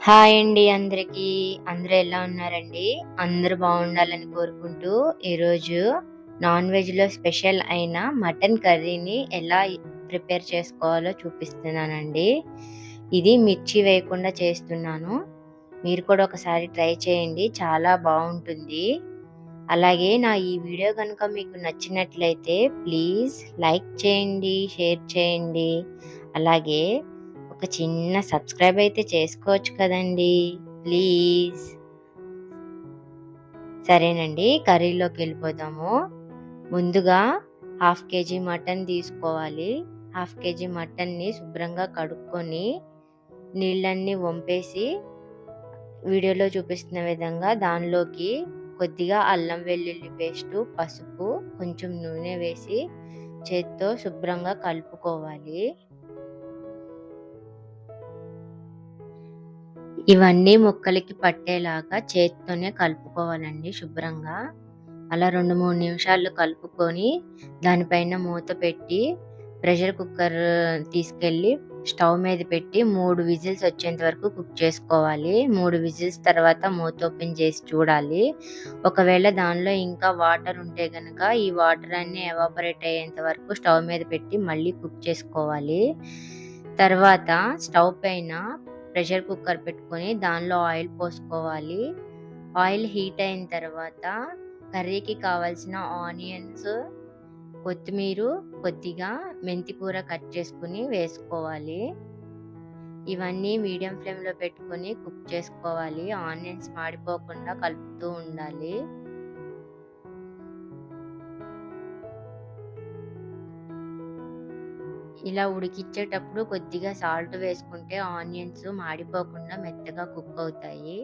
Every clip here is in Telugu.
హాయ్ అండి అందరికీ. అందరూ ఎలా ఉన్నారండి? అందరూ బాగుండాలని కోరుకుంటూ ఈరోజు నాన్ వెజ్‌లో స్పెషల్ అయిన మటన్ కర్రీని ఎలా ప్రిపేర్ చేసుకోవాలో చూపిస్తున్నానండి. ఇది మిర్చి వేయకుండా చేస్తున్నాను. మీరు కూడా ఒకసారి ట్రై చేయండి. చాలా బావుంటుంది. అలాగే నా ఈ వీడియో గనుక మీకు నచ్చినట్లయితే ప్లీజ్ లైక్ చేయండి, షేర్ చేయండి. అలాగే ఒక చిన్న సబ్స్క్రైబ్ అయితే చేసుకోవచ్చు కదండీ! ప్లీజ్. సరేనండి. కర్రీలోకెళ్ళిపోదాము. ముందుగా హాఫ్ కేజీ మటన్ తీసుకోవాలి. హాఫ్ కేజీ మటన్‌ని శుభ్రంగా కడుక్కొని నీళ్ళన్నీ వంపేసి వీడియోలో చూపిస్తున్న విధంగా దానిలోకి కొద్దిగా అల్లం వెల్లుల్లి పేస్టు, పసుపు, కొంచెం నూనె వేసి చేత్తో శుభ్రంగా కలుపుకోవాలి. ఇవన్నీ ముక్కలకి పట్టేలాగా చేత్తోనే కలుపుకోవాలండి శుభ్రంగా. అలా 2, 3 నిమిషాలు కలుపుకొని దానిపైన మూత పెట్టి ప్రెషర్ కుక్కర్ తీసుకెళ్ళి స్టవ్ మీద పెట్టి 3 విజిల్స్ వచ్చేంత వరకు కుక్ చేసుకోవాలి. 3 విజిల్స్ తర్వాత మూత ఓపెన్ చేసి చూడాలి. ఒకవేళ దానిలో ఇంకా వాటర్ ఉంటే గనక ఈ వాటర్ అన్నీ ఎవాపరేట్ అయ్యేంత వరకు స్టవ్ మీద పెట్టి మళ్ళీ కుక్ చేసుకోవాలి. తర్వాత స్టవ్ పైన ప్రెషర్ కుక్కర్ పెట్టుకొని దానిలో ఆయిల్ పోసుకోవాలి. ఆయిల్ హీట్ అయిన తర్వాత కర్రీకి కావాల్సిన ఆనియన్స్, కొత్తిమీర, కొద్దిగా మెంతి కూర కట్ చేసుకుని వేసుకోవాలి. ఇవన్నీ మీడియం ఫ్లేమ్‌లో పెట్టుకొని కుక్ చేసుకోవాలి. ఆనియన్స్ మాడిపోకుండా కలుపుతూ ఉండాలి. ఇలా ఉడికిచ్చేటప్పుడు కొద్దిగా సాల్ట్ వేసుకుంటే ఆనియన్స్ మాడిపోకుండా మెత్తగా కుక్ అవుతాయి.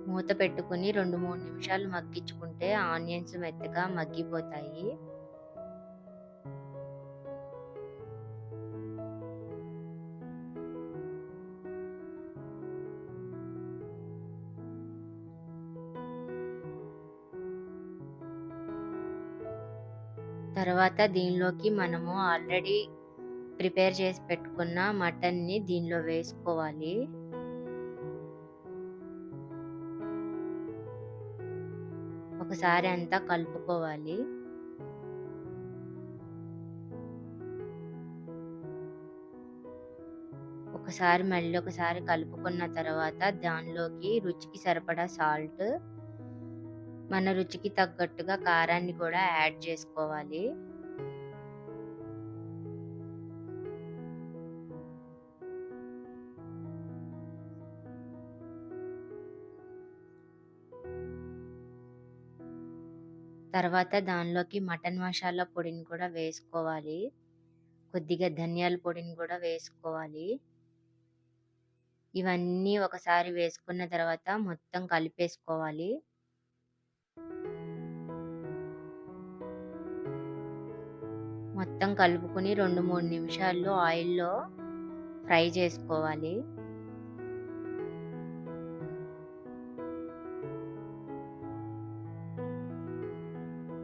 మూత పెట్టుకొని 2, 3 నిమిషాలు మగ్గించుకుంటే ఆనియన్స్ మెత్తగా మగ్గిపోతాయి. తర్వాత దీనిలోకి మనము ఆల్రెడీ ప్రిపేర్ చేసి పెట్టుకున్న మటన్‌ని దీనిలో వేసుకోవాలి. ఒకసారి అంతా కలుపుకోవాలి. మళ్ళీ ఒకసారి కలుపుకున్న తర్వాత దానిలోకి రుచికి సరిపడా సాల్ట్, మన రుచికి తగ్గట్టుగా కారాన్ని కూడా యాడ్ చేసుకోవాలి. తర్వాత దానిలోకి మటన్ మసాలా పొడిని కూడా వేసుకోవాలి. కొద్దిగా ధనియాల పొడిని కూడా వేసుకోవాలి. ఇవన్నీ ఒకసారి వేసుకున్న తర్వాత మొత్తం కలిపేసుకోవాలి. మొత్తం కలుపుకొని 2, 3 నిమిషాలు ఆయిల్‌లో ఫ్రై చేసుకోవాలి.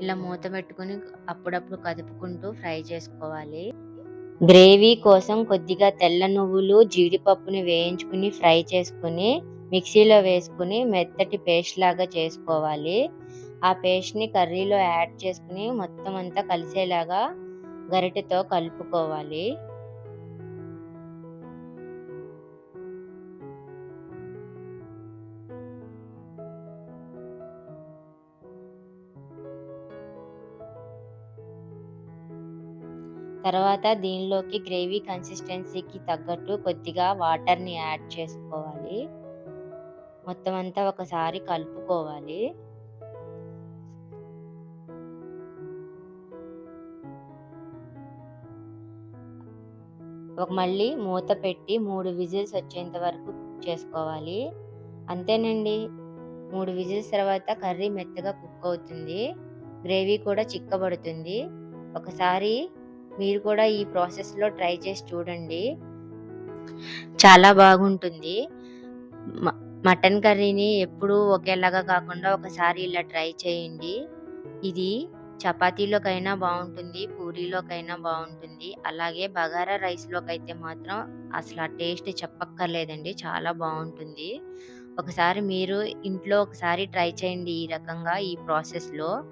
ఇలా మూత పెట్టుకొని అప్పుడప్పుడు కదుపుకుంటూ ఫ్రై చేసుకోవాలి. గ్రేవీ కోసం కొద్దిగా తెల్ల నువ్వులు, జీడిపప్పుని వేయించుకుని ఫ్రై చేసుకుని మిక్సీలో వేసుకుని మెత్తటి పేస్ట్ లాగా చేసుకోవాలి. ఆ పేస్ట్‌ని కర్రీలో యాడ్ చేసుకుని మొత్తం అంతా కలిసేలాగా గరిటెతో కలుపుకోవాలి. తర్వాత దీనిలోకి గ్రేవీ కన్సిస్టెన్సీకి తగ్గట్టు కొద్దిగా వాటర్‌ని యాడ్ చేసుకోవాలి. మొత్తం అంతా ఒకసారి కలుపుకోవాలి. మళ్ళీ మూత పెట్టి 3 విజిల్స్ వచ్చేంత వరకు కుక్ చేసుకోవాలి. అంతేనండి. 3 విజిల్స్ తర్వాత కర్రీ మెత్తగా కుక్ అవుతుంది. గ్రేవీ కూడా చిక్కబడుతుంది. ఒకసారి మీరు కూడా ఈ ప్రాసెస్‌లో ట్రై చేసి చూడండి. చాలా బాగుంటుంది. మ మటన్ కర్రీని ఎప్పుడూ ఒకేలాగా కాకుండా ఒకసారి ఇలా ట్రై చేయండి. ఇది చపాతీలోకైనా బావుంటుంది, పూరీలోకైనా బావుంటుంది. అలాగే బగారా రైస్‌లోకైతే మాత్రం అసల ఆ టేస్ట్ చెప్పక్కర్లేదండి. చాలా బావుంటుంది. ఒకసారి మీరు ఇంట్లో ఒకసారి ట్రై చేయండి ఈ రకంగా ఈ ప్రాసెస్‌లో.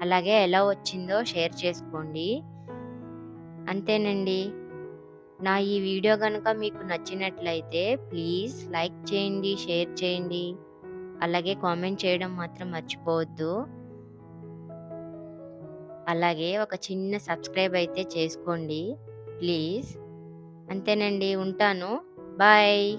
అలాగే ఎలా వచ్చిందో షేర్ చేసుకోండి. అంతేనండి. నా ఈ వీడియో గనుక మీకు నచ్చినట్లయితే ప్లీజ్ లైక్ చేయండి, షేర్ చేయండి. అలాగే కామెంట్ చేయడం మాత్రం మర్చిపోవద్దు. అలాగే ఒక చిన్న సబ్స్క్రైబ్ అయితే చేసుకోండి ప్లీజ్. అంతేనండి. ఉంటాను. బాయ్.